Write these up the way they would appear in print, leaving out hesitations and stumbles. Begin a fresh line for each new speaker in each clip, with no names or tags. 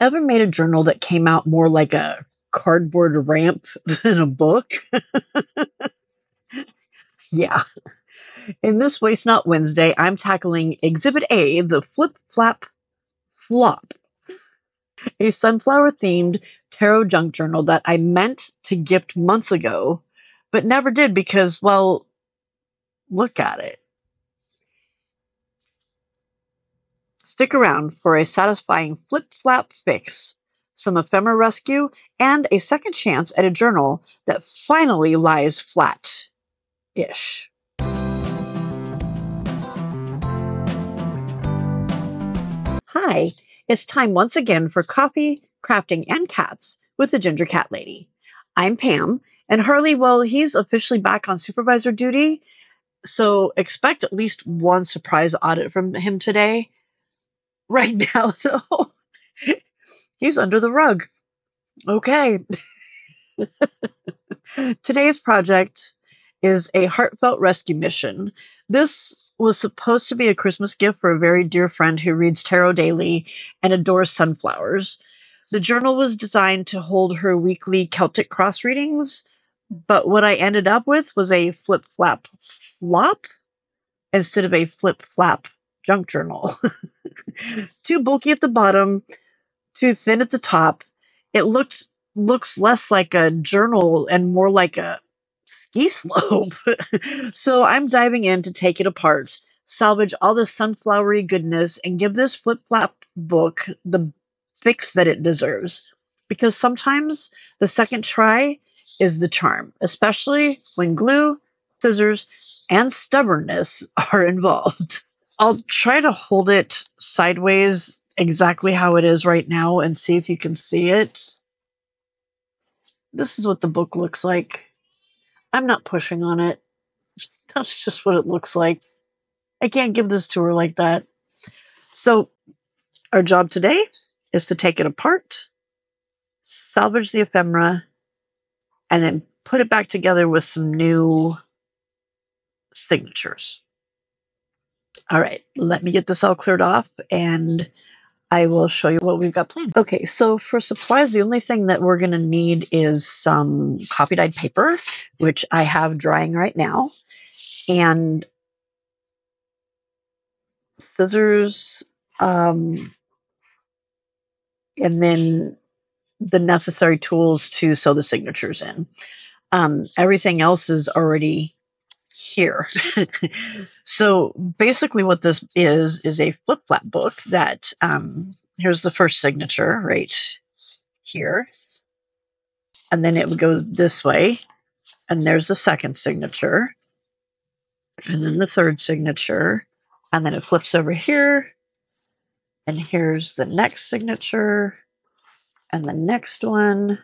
Ever made a journal that came out more like a cardboard ramp than a book? Yeah. In this Waste Not Wednesday, I'm tackling Exhibit A, the Flip Flap Flop, a sunflower-themed tarot junk journal that I meant to gift months ago, but never did because, well, look at it. Stick around for a satisfying flip-flap fix, some ephemera rescue, and a second chance at a journal that finally lies flat-ish. Hi, it's time once again for coffee, crafting, and cats with the Ginger Cat Lady. I'm Pam, and Harley, well, he's officially back on supervisor duty, so expect at least one surprise audit from him today. Right now, though, he's under the rug. Okay. Today's project is a heartfelt rescue mission. This was supposed to be a Christmas gift for a very dear friend who reads tarot daily and adores sunflowers. The journal was designed to hold her weekly Celtic Cross readings, but what I ended up with was a flip-flap flop instead of a flip-flap junk journal. Too bulky at the bottom, too thin at the top. It looks less like a journal and more like a ski slope. So I'm diving in to take it apart, salvage all the sunflowery goodness, and give this flip-flap book the fix that it deserves. Because sometimes the second try is the charm, especially when glue, scissors, and stubbornness are involved. I'll try to hold it sideways exactly how it is right now and see if you can see it. This is what the book looks like. I'm not pushing on it. That's just what it looks like. I can't give this to her like that. So our job today is to take it apart, salvage the ephemera, and then put it back together with some new signatures. All right, let me get this all cleared off and I will show you what we've got planned. Okay, so for supplies, the only thing that we're going to need is some coffee dyed paper, which I have drying right now, and scissors, and then the necessary tools to sew the signatures in. Everything else is already here. So basically what this is a flip-flap book that, here's the first signature right here. And then it would go this way. And there's the second signature. And then the third signature. And then it flips over here. And here's the next signature. And the next one.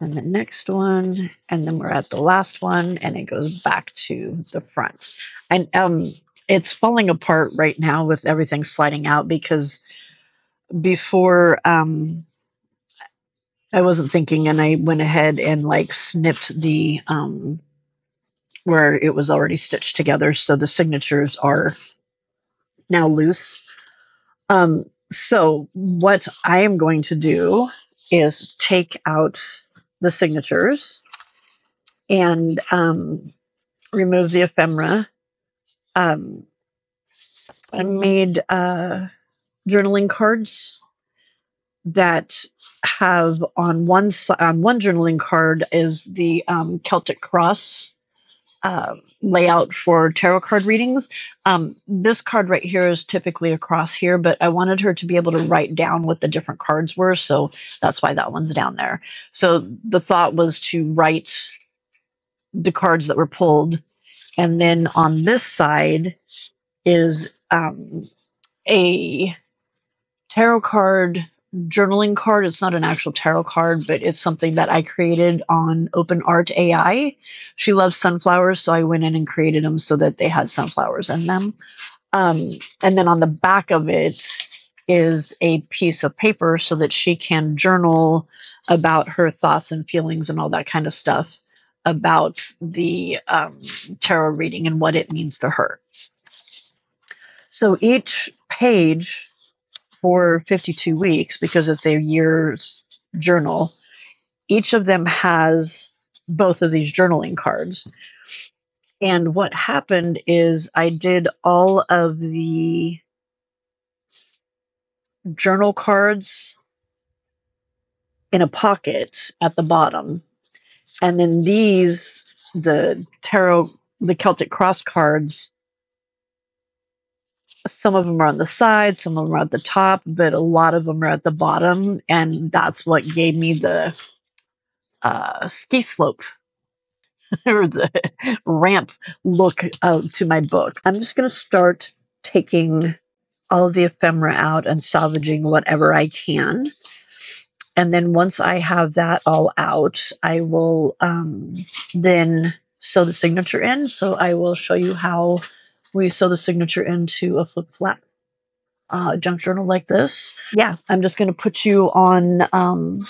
And the next one, and then we're at the last one, and it goes back to the front. And it's falling apart right now with everything sliding out because before I wasn't thinking, and I went ahead and like snipped the where it was already stitched together, so the signatures are now loose. So what I am going to do is take out the signatures and remove the ephemera. I made journaling cards that have on one journaling card is the Celtic Cross layout for tarot card readings. This card right here is typically a cross here, but I wanted her to be able to write down what the different cards were, so that's why that one's down there. So the thought was to write the cards that were pulled, and then on this side is a tarot card journaling card. It's not an actual tarot card, but it's something that I created on OpenArtAI. She loves sunflowers, so I went in and created them so that they had sunflowers in them. And then on the back of it is a piece of paper so that she can journal about her thoughts and feelings and all that kind of stuff about the tarot reading and what it means to her. So each page for 52 weeks because it's a year's journal. Each of them has both of these journaling cards. And what happened is I did all of the journal cards in a pocket at the bottom. And then these, the Celtic Cross cards, some of them are on the side, some of them are at the top, but a lot of them are at the bottom. And that's what gave me the ski slope or the ramp look to my book. I'm just going to start taking all of the ephemera out and salvaging whatever I can. And then once I have that all out, I will then sew the signature in. So I will show you how we sew the signature into a flip flap junk journal like this. Yeah, I'm just going to put you on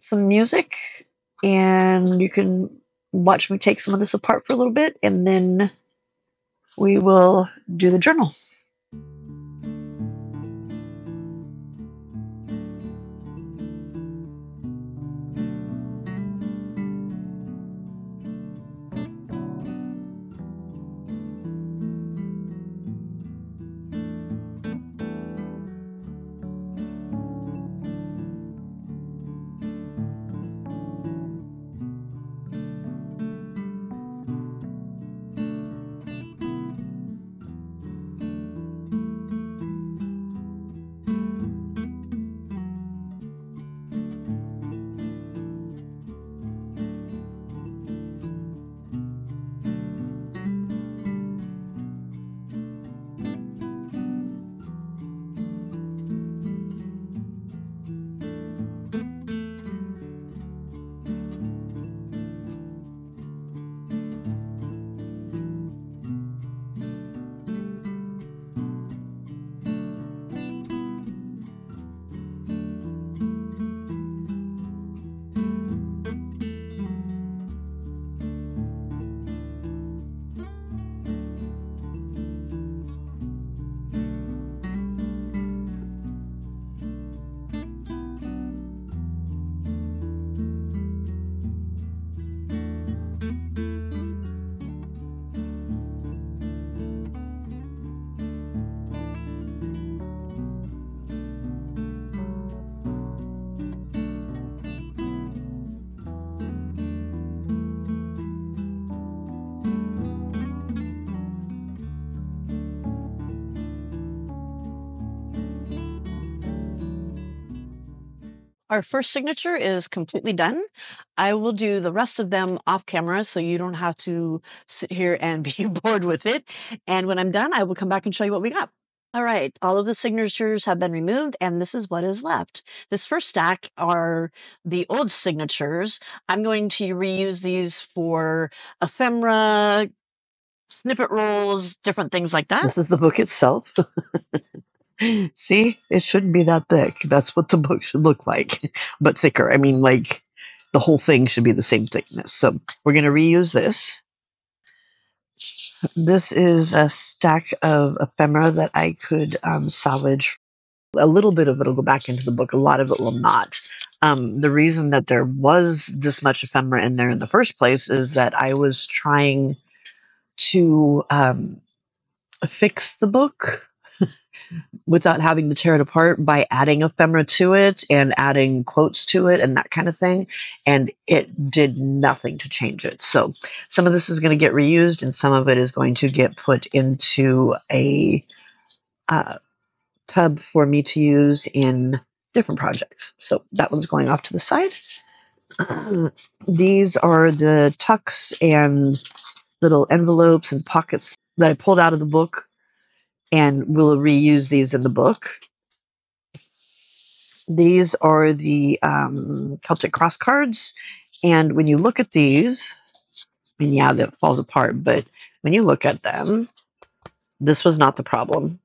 some music, and you can watch me take some of this apart for a little bit, and then we will do the journal. Our first signature is completely done. I will do the rest of them off camera so you don't have to sit here and be bored with it. And when I'm done, I will come back and show you what we got. All right, all of the signatures have been removed, and this is what is left. This first stack are the old signatures. I'm going to reuse these for ephemera, snippet rolls, different things like that. This is the book itself. See, it shouldn't be that thick. That's what the book should look like, but thicker. I mean, like, the whole thing should be the same thickness. So we're going to reuse this. This is a stack of ephemera that I could salvage. A little bit of it will go back into the book. A lot of it will not. The reason that there was this much ephemera in there in the first place is that I was trying to fix the book without having to tear it apart by adding ephemera to it and adding quotes to it and that kind of thing. And it did nothing to change it. So some of this is going to get reused and some of it is going to get put into a tub for me to use in different projects. So that one's going off to the side. These are the tucks and little envelopes and pockets that I pulled out of the book, and we'll reuse these in the book. These are the Celtic Cross cards, and when you look at these, I mean, yeah, that falls apart, but when you look at them, this was not the problem.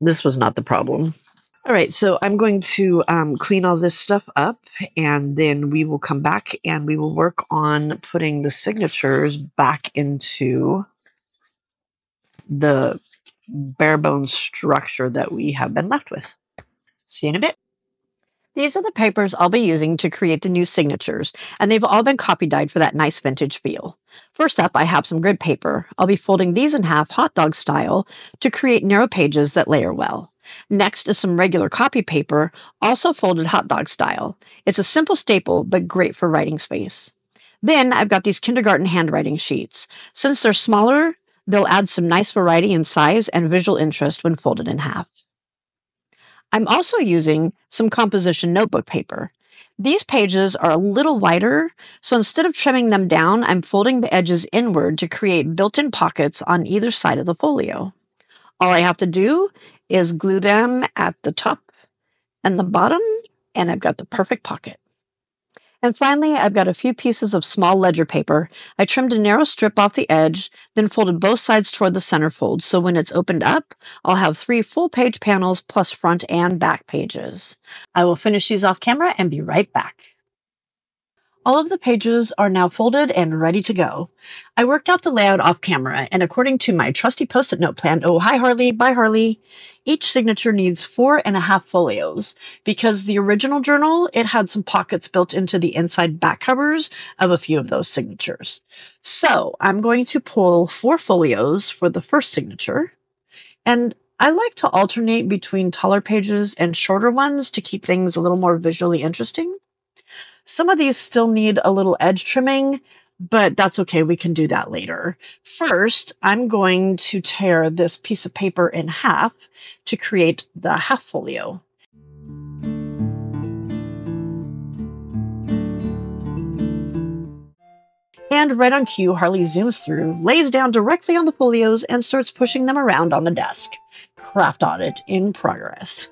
This was not the problem. All right, so I'm going to clean all this stuff up, and then we will come back and we will work on putting the signatures back into the bare bones structure that we have been left with. See you in a bit. These are the papers I'll be using to create the new signatures, and they've all been copy dyed for that nice vintage feel. First up, I have some grid paper. I'll be folding these in half hot dog style to create narrow pages that layer well. Next is some regular copy paper, also folded hot dog style. It's a simple staple, but great for writing space. Then I've got these kindergarten handwriting sheets. Since they're smaller, they'll add some nice variety in size and visual interest when folded in half. I'm also using some composition notebook paper. These pages are a little wider, so instead of trimming them down, I'm folding the edges inward to create built-in pockets on either side of the folio. All I have to do is glue them at the top and the bottom, and I've got the perfect pocket. And finally, I've got a few pieces of small ledger paper. I trimmed a narrow strip off the edge, then folded both sides toward the center fold, so when it's opened up, I'll have 3 full-page panels plus front and back pages. I will finish these off camera and be right back. All of the pages are now folded and ready to go. I worked out the layout off camera, and according to my trusty Post-it note plan, oh, hi Harley, bye Harley, each signature needs 4.5 folios. Because the original journal, it had some pockets built into the inside back covers of a few of those signatures. So I'm going to pull 4 folios for the first signature, and I like to alternate between taller pages and shorter ones to keep things a little more visually interesting. Some of these still need a little edge trimming, but that's okay. We can do that later. First, I'm going to tear this piece of paper in half to create the half folio. And right on cue, Harley zooms through, lays down directly on the folios, and starts pushing them around on the desk. Craft audit in progress.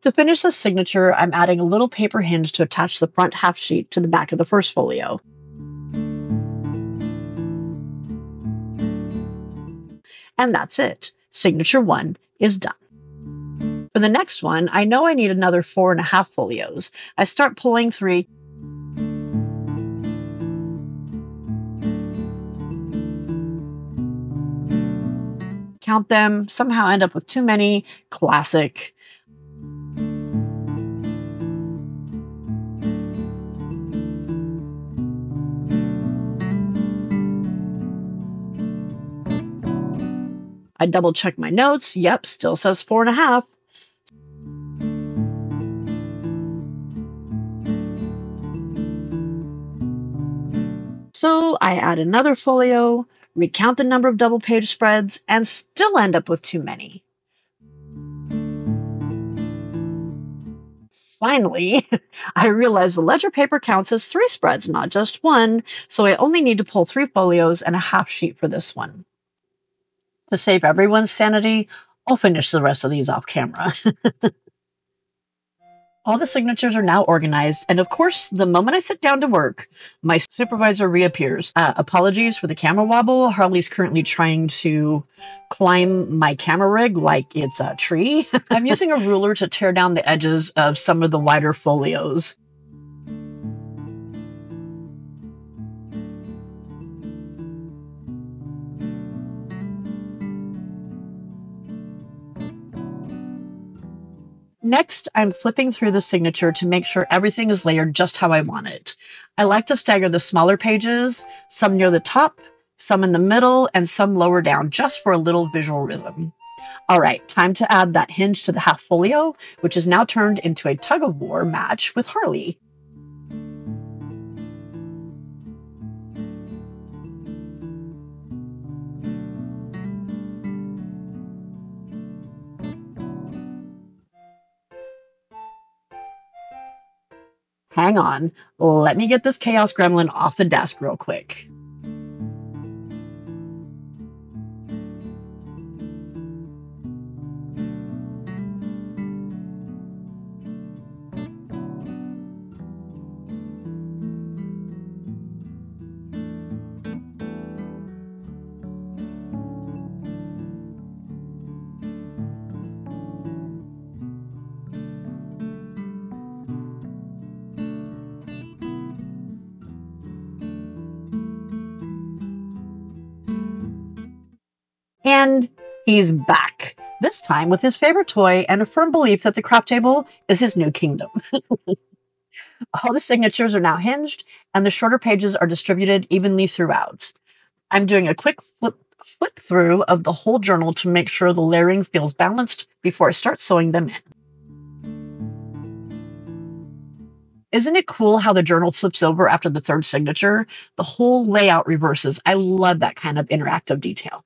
To finish the signature, I'm adding a little paper hinge to attach the front half sheet to the back of the first folio. And that's it. Signature 1 is done. For the next one, I know I need another 4.5 folios. I start pulling 3. Count them, somehow end up with too many. Classic. I double check my notes. Yep, still says 4.5. So I add another folio, recount the number of double page spreads, and still end up with too many. Finally, I realize the ledger paper counts as 3 spreads, not just 1, so I only need to pull 3 folios and a half sheet for this one. To save everyone's sanity, I'll finish the rest of these off camera. All the signatures are now organized, and of course, the moment I sit down to work, my supervisor reappears. Apologies for the camera wobble. Harley's currently trying to climb my camera rig like it's a tree. I'm using a ruler to tear down the edges of some of the wider folios. Next, I'm flipping through the signature to make sure everything is layered just how I want it. I like to stagger the smaller pages, some near the top, some in the middle, and some lower down, just for a little visual rhythm. All right, time to add that hinge to the half folio, which is now turned into a tug-of-war match with Harley. Hang on, let me get this chaos gremlin off the desk real quick. And he's back, this time with his favorite toy and a firm belief that the crop table is his new kingdom. All the signatures are now hinged, and the shorter pages are distributed evenly throughout. I'm doing a quick flip through of the whole journal to make sure the layering feels balanced before I start sewing them in. Isn't it cool how the journal flips over after the third signature? The whole layout reverses. I love that kind of interactive detail.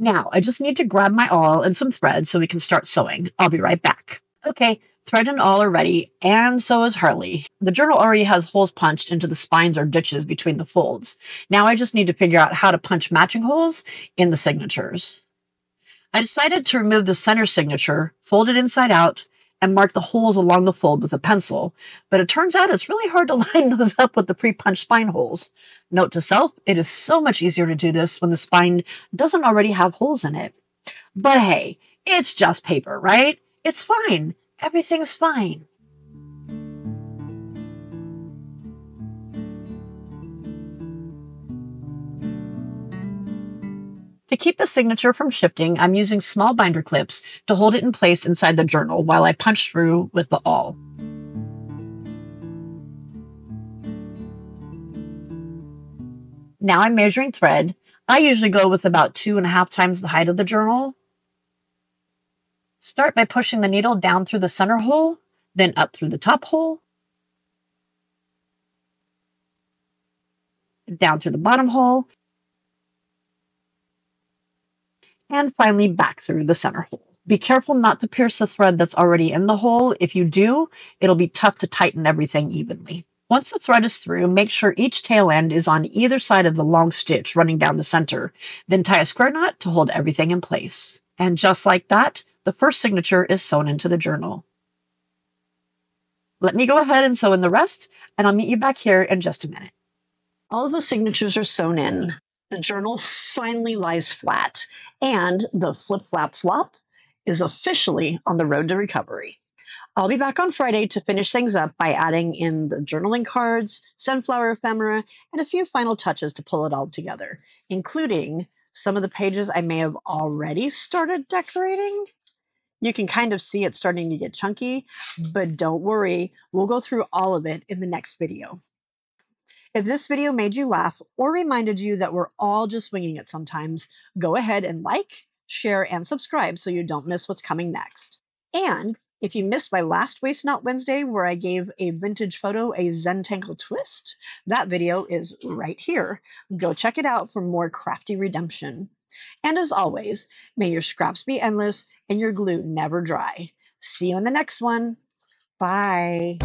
Now, I just need to grab my awl and some thread so we can start sewing. I'll be right back. Okay, thread and awl are ready, and so is Harley. The journal already has holes punched into the spines or ditches between the folds. Now I just need to figure out how to punch matching holes in the signatures. I decided to remove the center signature, fold it inside out, and mark the holes along the fold with a pencil, but it turns out it's really hard to line those up with the pre-punched spine holes. Note to self, it is so much easier to do this when the spine doesn't already have holes in it. But hey, it's just paper, right? It's fine. Everything's fine. To keep the signature from shifting, I'm using small binder clips to hold it in place inside the journal while I punch through with the awl. Now I'm measuring thread. I usually go with about 2.5 times the height of the journal. Start by pushing the needle down through the center hole, then up through the top hole, down through the bottom hole, and finally back through the center hole. Be careful not to pierce the thread that's already in the hole. If you do, it'll be tough to tighten everything evenly. Once the thread is through, make sure each tail end is on either side of the long stitch running down the center. Then tie a square knot to hold everything in place. And just like that, the first signature is sewn into the journal. Let me go ahead and sew in the rest, and I'll meet you back here in just a minute. All of the signatures are sewn in. The journal finally lies flat, and the flip-flap-flop is officially on the road to recovery. I'll be back on Friday to finish things up by adding in the journaling cards, sunflower ephemera, and a few final touches to pull it all together, including some of the pages I may have already started decorating. You can kind of see it starting to get chunky, but don't worry, we'll go through all of it in the next video. If this video made you laugh or reminded you that we're all just winging it sometimes, go ahead and like, share, and subscribe so you don't miss what's coming next. And if you missed my last Waste Not Wednesday where I gave a vintage photo a Zentangle twist, that video is right here. Go check it out for more crafty redemption. And as always, may your scraps be endless and your glue never dry. See you in the next one. Bye.